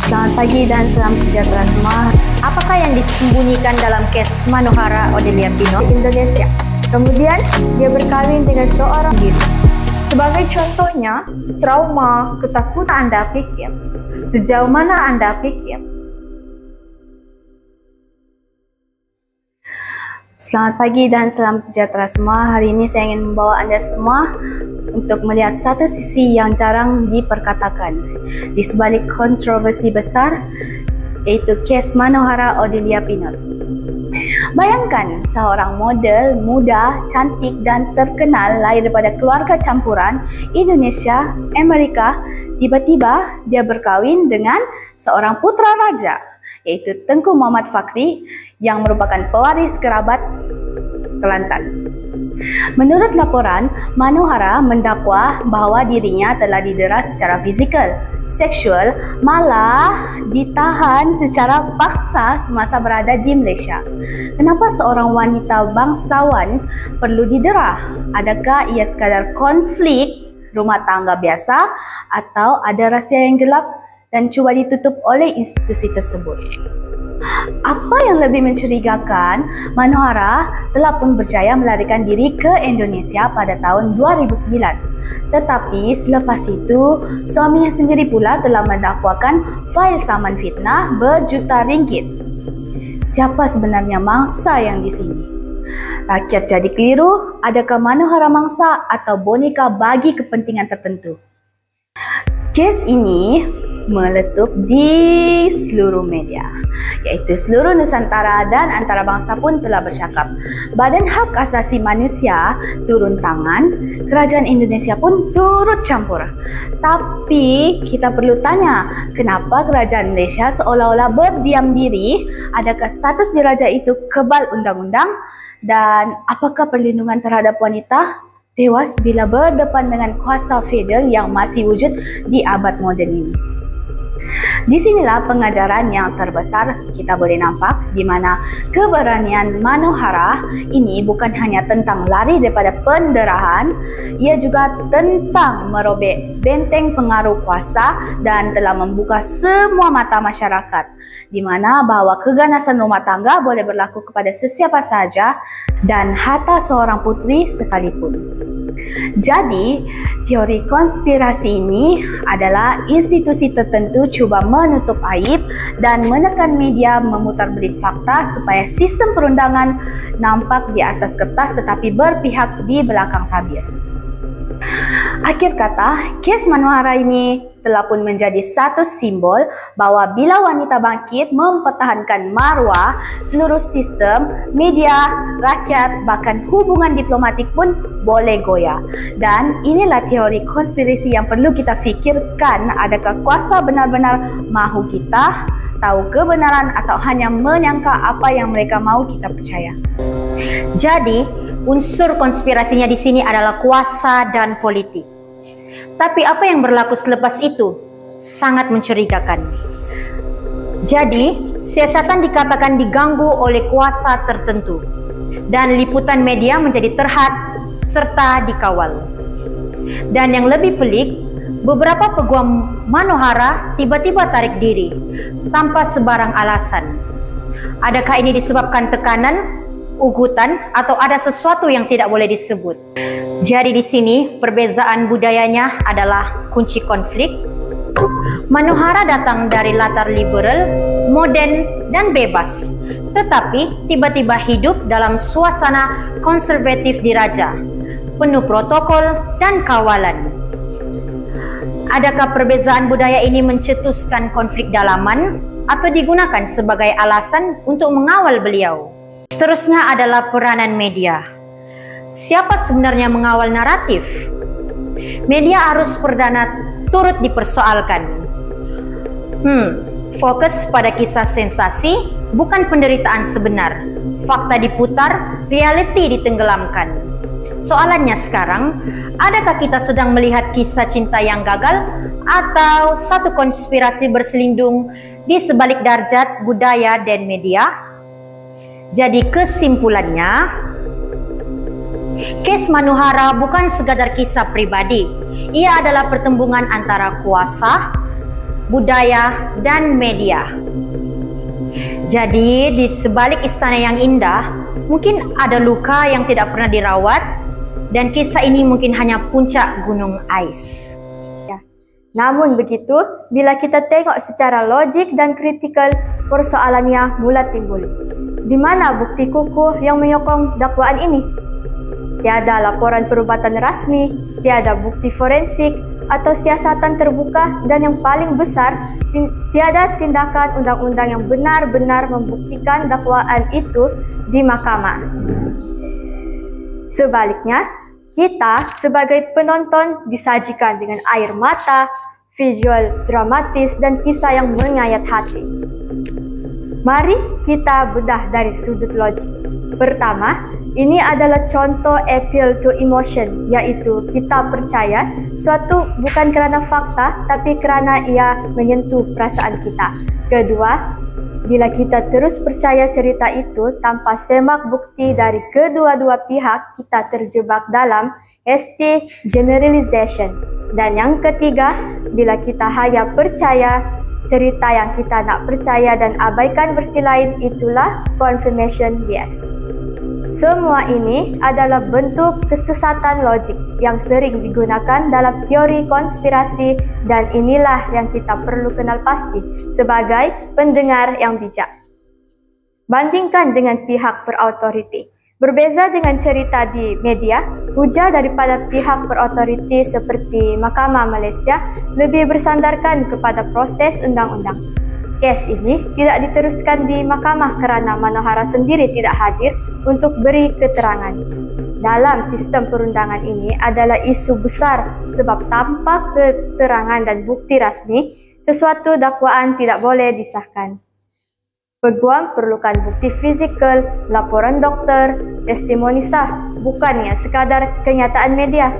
Selamat pagi dan salam sejahtera semua. Apakah yang disembunyikan dalam kes Manohara Odelia Pinot di Indonesia? Kemudian, dia berkahwin dengan seorang diri. Sebagai contohnya, trauma, ketakutan Anda pikir. Sejauh mana Anda pikir? Selamat pagi dan salam sejahtera semua. Hari ini saya ingin membawa Anda semua untuk melihat satu sisi yang jarang diperkatakan di sebalik kontroversi besar, yaitu kes Manohara Odelia Pinot. Bayangkan seorang model muda, cantik dan terkenal lahir daripada keluarga campuran Indonesia, Amerika, tiba-tiba dia berkahwin dengan seorang putra raja, yaitu Tengku Muhammad Fakhri yang merupakan pewaris kerabat Kelantan. Menurut laporan, Manohara mendakwa bahawa dirinya telah didera secara fizikal, seksual, malah ditahan secara paksa semasa berada di Malaysia. Kenapa seorang wanita bangsawan perlu didera? Adakah ia sekadar konflik rumah tangga biasa atau ada rahsia yang gelap dan cuba ditutup oleh institusi tersebut? Apa yang lebih mencurigakan, Manohara telah pun berjaya melarikan diri ke Indonesia pada tahun 2009. Tetapi selepas itu, suaminya sendiri pula telah mendakwakan fail saman fitnah berjuta ringgit. Siapa sebenarnya mangsa yang di sini? Rakyat jadi keliru, adakah Manohara mangsa atau boneka bagi kepentingan tertentu? Kes ini meletup di seluruh media, iaitu seluruh Nusantara dan antarabangsa pun telah bercakap. Badan Hak Asasi Manusia turun tangan, kerajaan Indonesia pun turut campur. Tapi kita perlu tanya, kenapa kerajaan Malaysia seolah-olah berdiam diri? Adakah status diraja itu kebal undang-undang? Dan apakah perlindungan terhadap wanita tewas bila berdepan dengan kuasa feodal yang masih wujud di abad moden ini? Di sinilah pengajaran yang terbesar kita boleh nampak, di mana keberanian Manohara ini bukan hanya tentang lari daripada penderahan, ia juga tentang merobek benteng pengaruh kuasa dan telah membuka semua mata masyarakat, di mana bahawa keganasan rumah tangga boleh berlaku kepada sesiapa sahaja dan hatta seorang puteri sekalipun. Jadi, teori konspirasi ini adalah institusi tertentu cuba menutup aib dan menekan media memutar belit fakta supaya sistem perundangan nampak di atas kertas tetapi berpihak di belakang tabir. Akhir kata, kes Manohara ini telah pun menjadi satu simbol bahawa bila wanita bangkit mempertahankan maruah, seluruh sistem, media, rakyat, bahkan hubungan diplomatik pun boleh goyah. Dan inilah teori konspirasi yang perlu kita fikirkan, adakah kuasa benar-benar mahu kita tahu kebenaran atau hanya menyangka apa yang mereka mahu kita percaya. Jadi, unsur konspirasinya di sini adalah kuasa dan politik. Tapi apa yang berlaku selepas itu sangat mencurigakan. Jadi, siasatan dikatakan diganggu oleh kuasa tertentu dan liputan media menjadi terhad serta dikawal. Dan yang lebih pelik, beberapa peguam Manohara tiba-tiba tarik diri tanpa sebarang alasan. Adakah ini disebabkan tekanan, ugutan, atau ada sesuatu yang tidak boleh disebut? Jadi di sini perbezaan budayanya adalah kunci konflik. Manohara datang dari latar liberal, moden dan bebas, tetapi tiba-tiba hidup dalam suasana konservatif diraja, penuh protokol dan kawalan. Adakah perbezaan budaya ini mencetuskan konflik dalaman atau digunakan sebagai alasan untuk mengawal beliau? Seterusnya adalah peranan media. Siapa sebenarnya mengawal naratif? Media arus perdana turut dipersoalkan. Fokus pada kisah sensasi, bukan penderitaan sebenar. Fakta diputar, realiti ditenggelamkan. Soalannya sekarang, adakah kita sedang melihat kisah cinta yang gagal atau satu konspirasi berselindung di sebalik darjat budaya dan media? Jadi kesimpulannya, kes Manohara bukan sekadar kisah pribadi. Ia adalah pertembungan antara kuasa, budaya, dan media. Jadi, di sebalik istana yang indah, mungkin ada luka yang tidak pernah dirawat, dan kisah ini mungkin hanya puncak gunung ais. Namun begitu, bila kita tengok secara logik dan kritikal, persoalannya mula timbul. Di mana bukti kukuh yang menyokong dakwaan ini? Tiada laporan perubatan rasmi, tiada bukti forensik atau siasatan terbuka, dan yang paling besar, tiada tindakan undang-undang yang benar-benar membuktikan dakwaan itu di mahkamah. Sebaliknya, kita sebagai penonton disajikan dengan air mata, visual dramatis, dan kisah yang menyayat hati. Mari kita bedah dari sudut logik. Pertama, ini adalah contoh appeal to emotion, yaitu kita percaya suatu bukan kerana fakta, tapi kerana ia menyentuh perasaan kita. Kedua, bila kita terus percaya cerita itu tanpa semak bukti dari kedua-dua pihak, kita terjebak dalam hasty generalization. Dan yang ketiga, bila kita hanya percaya cerita yang kita nak percaya dan abaikan versi lain, itulah confirmation bias. Semua ini adalah bentuk kesesatan logik yang sering digunakan dalam teori konspirasi, dan inilah yang kita perlu kenal pasti sebagai pendengar yang bijak. Bandingkan dengan pihak berautoriti. Berbeza dengan cerita di media, hujah daripada pihak berautoriti seperti Mahkamah Malaysia lebih bersandarkan kepada proses undang-undang. Kes ini tidak diteruskan di mahkamah kerana Manohara sendiri tidak hadir untuk beri keterangan. Dalam sistem perundangan ini adalah isu besar sebab tanpa keterangan dan bukti rasmi, sesuatu dakwaan tidak boleh disahkan. Peguam perlukan bukti fizikal, laporan doktor, testimoni sah, bukannya sekadar kenyataan media.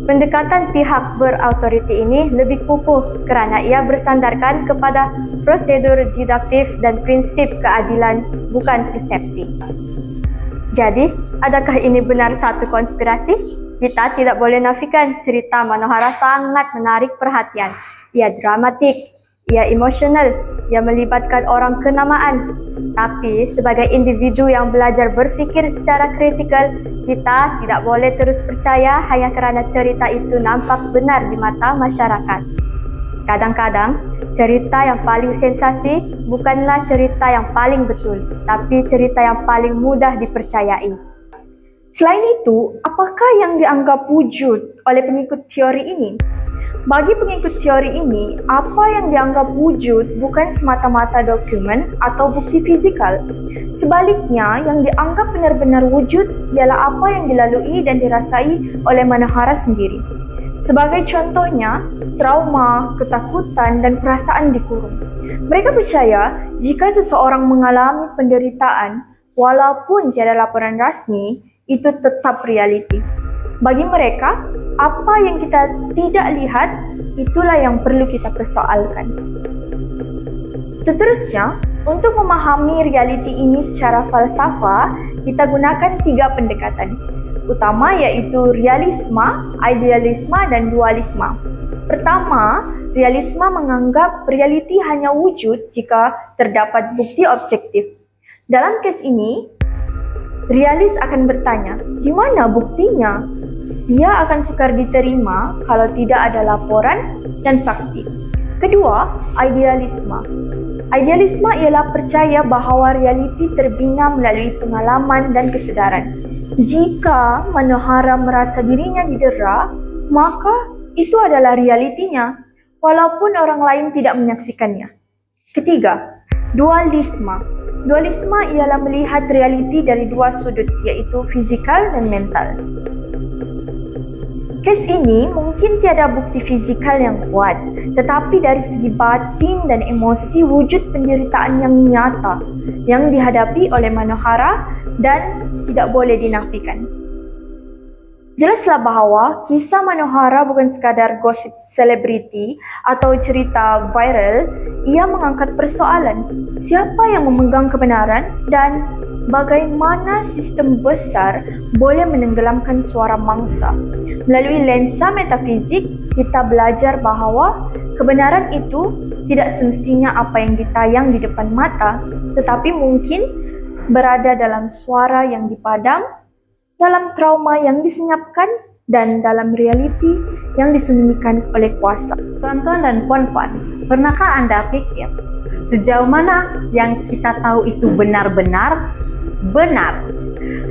Pendekatan pihak berautoriti ini lebih kukuh kerana ia bersandarkan kepada prosedur deduktif dan prinsip keadilan, bukan persepsi. Jadi, adakah ini benar satu konspirasi? Kita tidak boleh nafikan cerita Manohara sangat menarik perhatian. Ia dramatik, ia emosional, ia melibatkan orang kenamaan. Tapi sebagai individu yang belajar berfikir secara kritikal, kita tidak boleh terus percaya hanya kerana cerita itu nampak benar di mata masyarakat. Kadang-kadang, cerita yang paling sensasi bukanlah cerita yang paling betul, tapi cerita yang paling mudah dipercayai. Selain itu, apakah yang dianggap wujud oleh pengikut teori ini? Bagi pengikut teori ini, apa yang dianggap wujud bukan semata-mata dokumen atau bukti fizikal. Sebaliknya, yang dianggap benar-benar wujud ialah apa yang dilalui dan dirasai oleh Manohara sendiri. Sebagai contohnya, trauma, ketakutan, dan perasaan dikurung. Mereka percaya jika seseorang mengalami penderitaan, walaupun tiada laporan rasmi, itu tetap realiti. Bagi mereka, apa yang kita tidak lihat, itulah yang perlu kita persoalkan. Seterusnya, untuk memahami realiti ini secara falsafah, kita gunakan 3 pendekatan utama, yaitu realisme, idealisme, dan dualisme. Pertama, realisme menganggap realiti hanya wujud jika terdapat bukti objektif. Dalam kes ini, realis akan bertanya, di mana buktinya? Ia akan sukar diterima kalau tidak ada laporan dan saksi. Kedua, idealisme. Idealisme ialah percaya bahawa realiti terbina melalui pengalaman dan kesedaran. Jika Manohara merasa dirinya didera, maka itu adalah realitinya, walaupun orang lain tidak menyaksikannya. Ketiga, dualisme. Dualisme ialah melihat realiti dari 2 sudut, yaitu fizikal dan mental. Kes ini mungkin tiada bukti fizikal yang kuat, tetapi dari segi batin dan emosi wujud penderitaan yang nyata yang dihadapi oleh Manohara dan tidak boleh dinafikan. Jelaslah bahawa kisah Manohara bukan sekadar gosip selebriti atau cerita viral. Ia mengangkat persoalan siapa yang memegang kebenaran dan bagaimana sistem besar boleh menenggelamkan suara mangsa. Melalui lensa metafizik, kita belajar bahawa kebenaran itu tidak semestinya apa yang ditayang di depan mata, tetapi mungkin berada dalam suara yang dipadam, dalam trauma yang disenyapkan, dan dalam realiti yang disembunyikan oleh kuasa. Tuan-tuan dan puan-puan, pernahkah Anda pikir sejauh mana yang kita tahu itu benar-benar benar?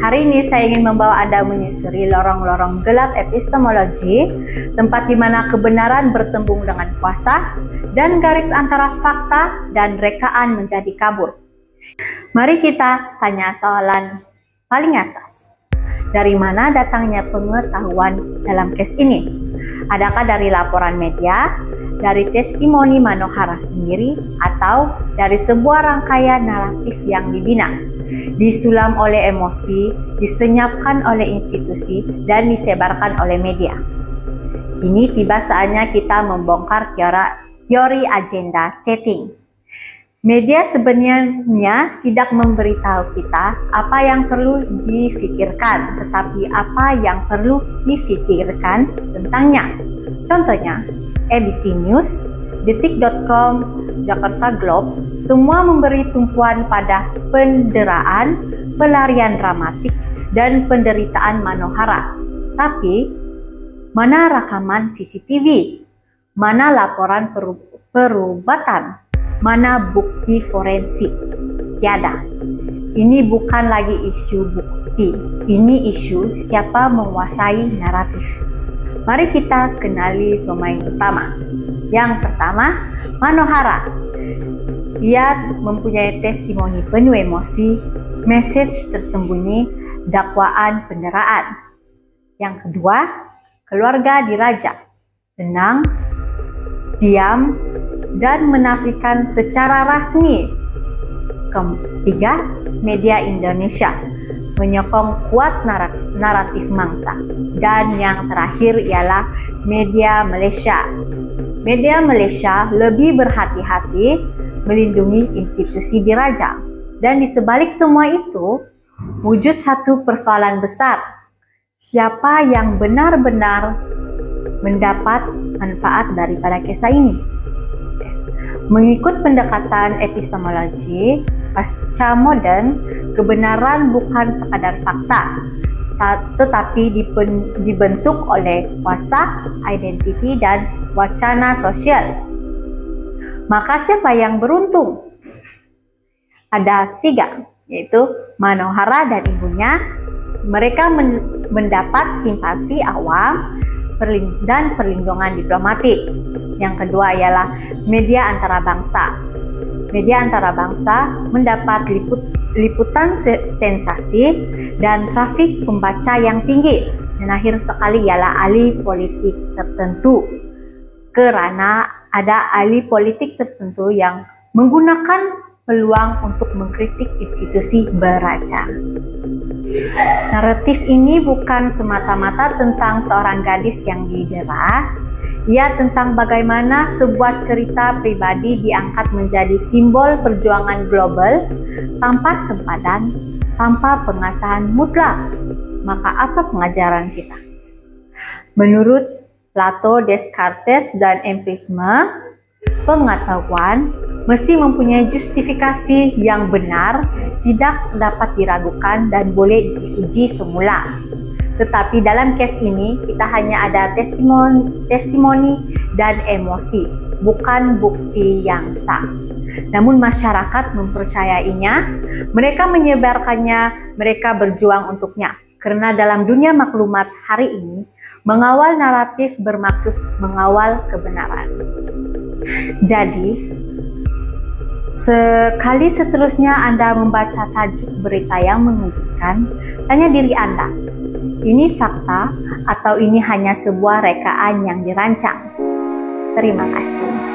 Hari ini saya ingin membawa Anda menyusuri lorong-lorong gelap epistemologi, tempat di mana kebenaran bertembung dengan kuasa dan garis antara fakta dan rekaan menjadi kabur. Mari kita tanya soalan paling asas. Dari mana datangnya pengetahuan dalam kes ini? Adakah dari laporan media, dari testimoni Manohara sendiri, atau dari sebuah rangkaian naratif yang dibina, disulam oleh emosi, disenyapkan oleh institusi, dan disebarkan oleh media? Ini tiba saatnya kita membongkar teori agenda setting. Media sebenarnya tidak memberitahu kita apa yang perlu difikirkan, tetapi apa yang perlu difikirkan tentangnya. Contohnya, ABC News, Detik.com, Jakarta Globe, semua memberi tumpuan pada penderaan, pelarian dramatik, dan penderitaan Manohara. Tapi, mana rekaman CCTV? Mana laporan perubatan? Mana bukti forensik? Tiada. Ini bukan lagi isu bukti, ini isu siapa menguasai naratif. Mari kita kenali pemain utama. Yang pertama, Manohara. Ia mempunyai testimoni penuh emosi, message tersembunyi, dakwaan penderaan. Yang kedua, keluarga diraja. Tenang, diam, dan menafikan secara rasmi. Ketiga, media Indonesia menyokong kuat naratif mangsa. Dan yang terakhir ialah media Malaysia. Media Malaysia lebih berhati-hati melindungi institusi diraja. Dan di sebalik semua itu, wujud satu persoalan besar. Siapa yang benar-benar mendapat manfaat daripada kisah ini? Mengikut pendekatan epistemologi pasca modern, kebenaran bukan sekadar fakta, tetapi dibentuk oleh kuasa, identiti, dan wacana sosial. Maka siapa yang beruntung? Ada tiga, yaitu Manohara dan ibunya. Mereka mendapat simpati awam dan perlindungan diplomatik. Yang kedua ialah media antarabangsa. Media antarabangsa mendapat liputan sensasi dan trafik pembaca yang tinggi. Dan akhir sekali ialah ahli politik tertentu. Karena ada ahli politik tertentu yang menggunakan peluang untuk mengkritik institusi beraja. Naratif ini bukan semata-mata tentang seorang gadis yang didera. Ia tentang bagaimana sebuah cerita pribadi diangkat menjadi simbol perjuangan global tanpa sempadan, tanpa pengasahan mutlak. Maka apa pengajaran kita? Menurut Plato, Descartes, dan empirisme, pengetahuan mesti mempunyai justifikasi yang benar, tidak dapat diragukan, dan boleh diuji semula. Tetapi dalam kes ini, kita hanya ada testimoni dan emosi, bukan bukti yang sah. Namun masyarakat mempercayainya, mereka menyebarkannya, mereka berjuang untuknya. Karena dalam dunia maklumat hari ini, mengawal naratif bermaksud mengawal kebenaran. Jadi, sekali seterusnya Anda membaca tajuk berita yang mengejutkan, tanya diri Anda, ini fakta atau ini hanya sebuah rekaan yang dirancang? Terima kasih.